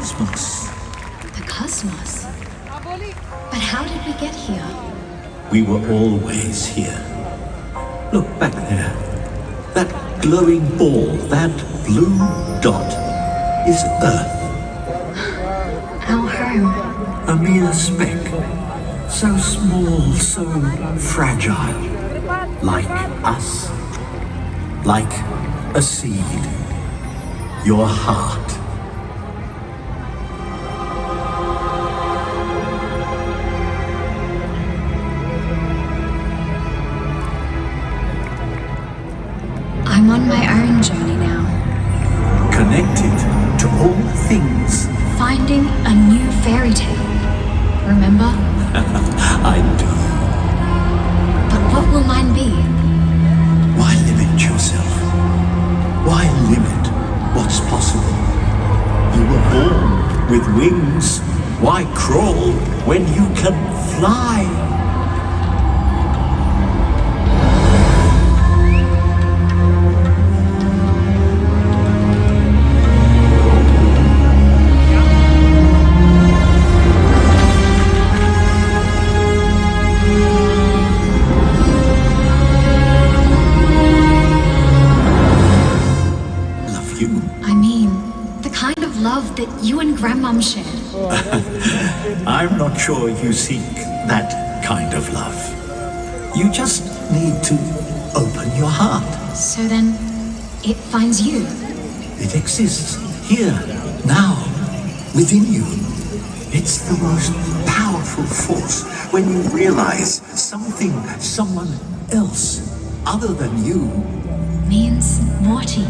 cosmos. The cosmos? But how did we get here? We were always here. Look back there. That glowing ball, that blue dot, is Earth. Our home. A mere speck. So small, so fragile. Like us. Like a seed. Your heart. I'm on my own journey now. Connected to all things. Finding a new fairy tale. Remember? I do. But what will mine be? Why limit yourself? Why limit what's possible? You were born with wings. Why crawl when you can fly? I mean, the kind of love that you and Grandmom shared. I'm not sure you seek that kind of love. You just need to open your heart. So then, it finds you. It exists here, now, within you. It's the most powerful force when you realize something, someone else, other than you, means more to you.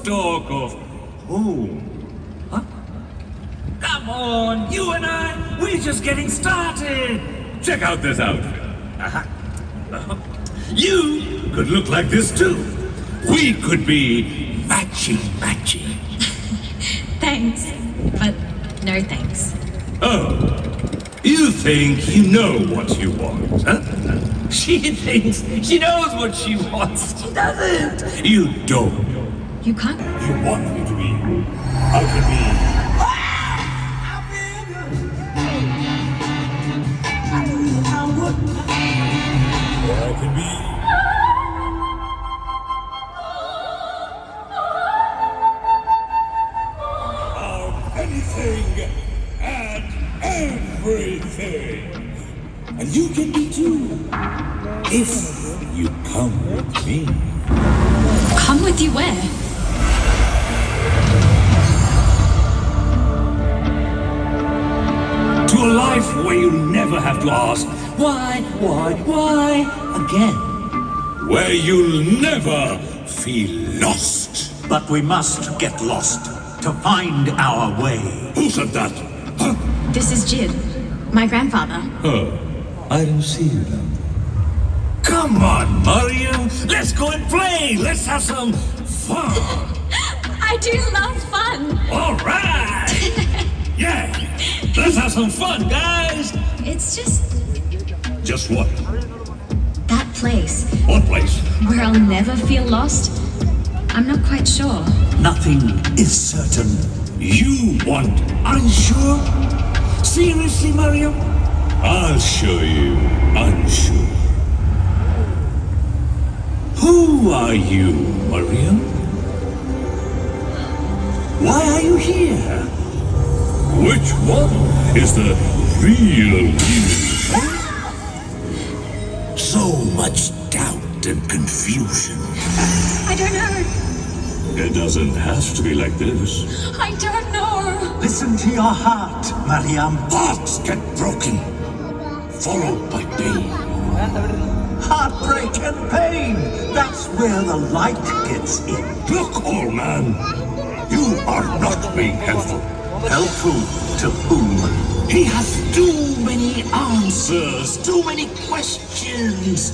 talk of home. Huh? Come on, you and I, we're just getting started. Check out this outfit. You could look like this too. We could be matchy. Thanks, but no thanks. Oh, you think you know what you want, huh? She thinks she knows what she wants. She doesn't. You don't. You can't. You want me to be. I could be. Or I could be. Anything and everything. And you can be too. If you come with me. Come with you where? To a life where you never have to ask, why again? Where you'll never feel lost. But we must get lost to find our way. Who said that? Huh? This is Jid, my grandfather. Oh, I don't see you now. Come on, Mario. Let's go and play. Let's have some fun. I do love fun. All right. Yeah. Let's have some fun, guys. It's just Just what? that place What place? where I'll never feel lost. I'm not quite sure. Nothing is certain. You want unsure? Seriously, Mario? I'll show you unsure. Who are you, Mario? Why are you here? Which one is the real you? So much doubt and confusion. I don't know. It doesn't have to be like this. I don't know. Listen to your heart, Mariam. Hearts get broken, followed by pain. Heartbreak and pain. That's where the light gets in. Look, old man, you are not being helpful. Helpful to whom? He has too many answers, too many questions.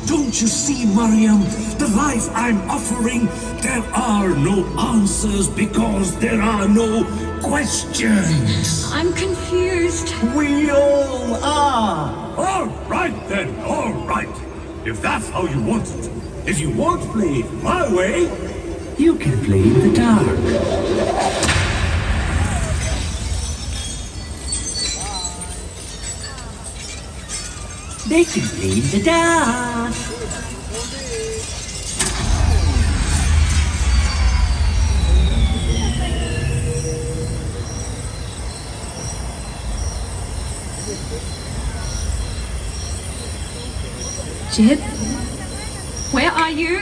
Don't you see, Mariam? The life I'm offering, there are no answers because there are no questions. I'm confused. We all are. All right then, all right. If that's how you want it, if you won't play it my way, you can play in the dark. They can play in the dark. Jid? Where are you?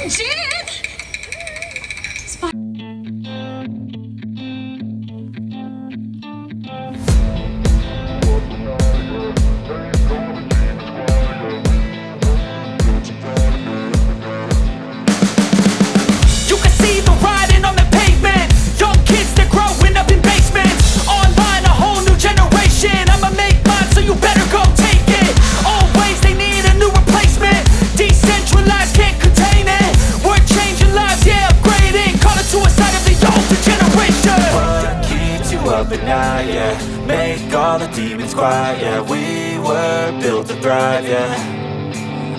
Jid! You can see the writing on the pavement. Young kids, they're growing up in basements. Online, a whole new generation. I'ma make mine, so you better go take it. Always, they need a new replacement. Decentralized, can't contain it. We're changing lives, yeah, upgrading. Call it suicide of the older generation. What keeps you up at night, yeah? Make all the demons quiet, yeah. We were built to thrive, yeah.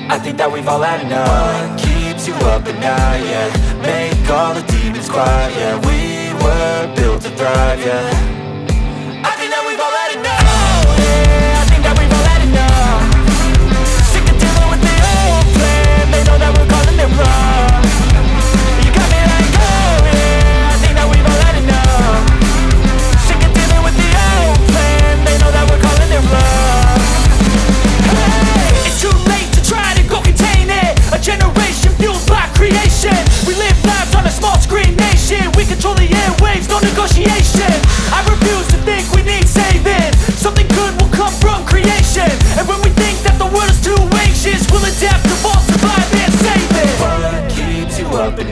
I think that we've all had enough. What keeps you up at night, yeah? Make all the demons quiet, yeah. We were built to thrive, yeah. I think that we've all had enough. Oh, yeah, I think that we've all had enough. Sick of dealing with the old plan. They know that we're calling it wrong. You got me like, oh, yeah, I think that we've all had enough. Sick of dealing with the old plan. They know that we're calling it wrong. Hey, it's too late to try to go contain it. A generation fueled by creation. We live lives on a small screen nation. We control the airwaves, no negotiation. I refuse to think we need saving. Something good will come from creation. And when we think that the world is too anxious, we'll adapt, evolve, survive and save it. What keeps you up at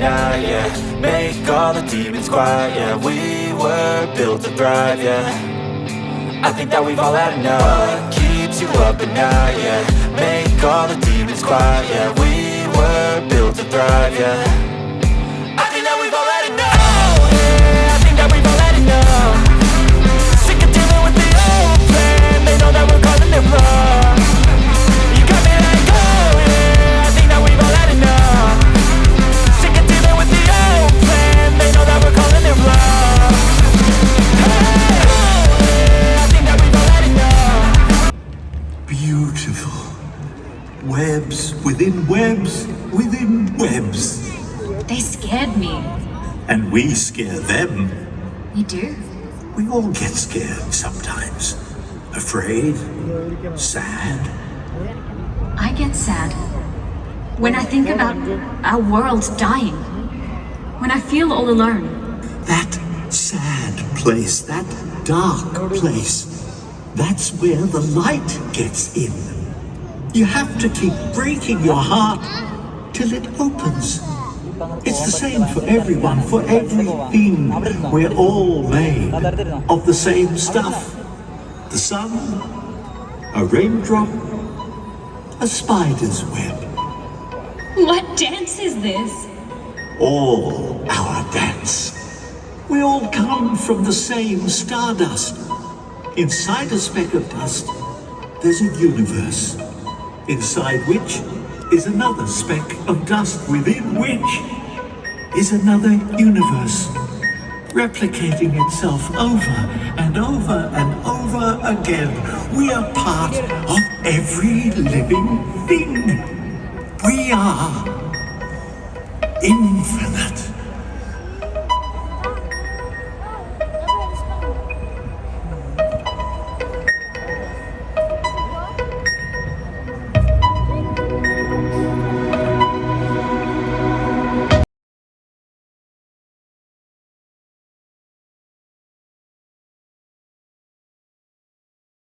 yeah. Make all the demons quiet, yeah. We were built to thrive, yeah. I think that we've all had enough. What keeps you up at night, yeah. Make all the demons quiet, yeah. We were built to thrive, yeah. I think that we've all had enough. Oh yeah, I think that we've all had enough. Sick of dealing with the old plan. They know that we're calling it wrong. You got me like, oh yeah, I think that we've all had enough. Sick of dealing with the old plan. They know that we're calling it wrong. Hey, oh yeah, I think that we've all had enough. Beautiful. Webs within webs within webs. They scared me. And we scare them. You do? We all get scared sometimes. Afraid, sad. I get sad when I think about our world dying. When I feel all alone. That sad place, that dark place, that's where the light gets in. You have to keep breaking your heart till it opens. It's the same for everyone, for everything. We're all made of the same stuff. The sun, a raindrop, a spider's web. What dance is this? All our dance. We all come from the same stardust. Inside a speck of dust, there's a universe, inside which is another speck of dust, within which is another universe, replicating itself over and over and over again. We are part of every living thing. We are infinite.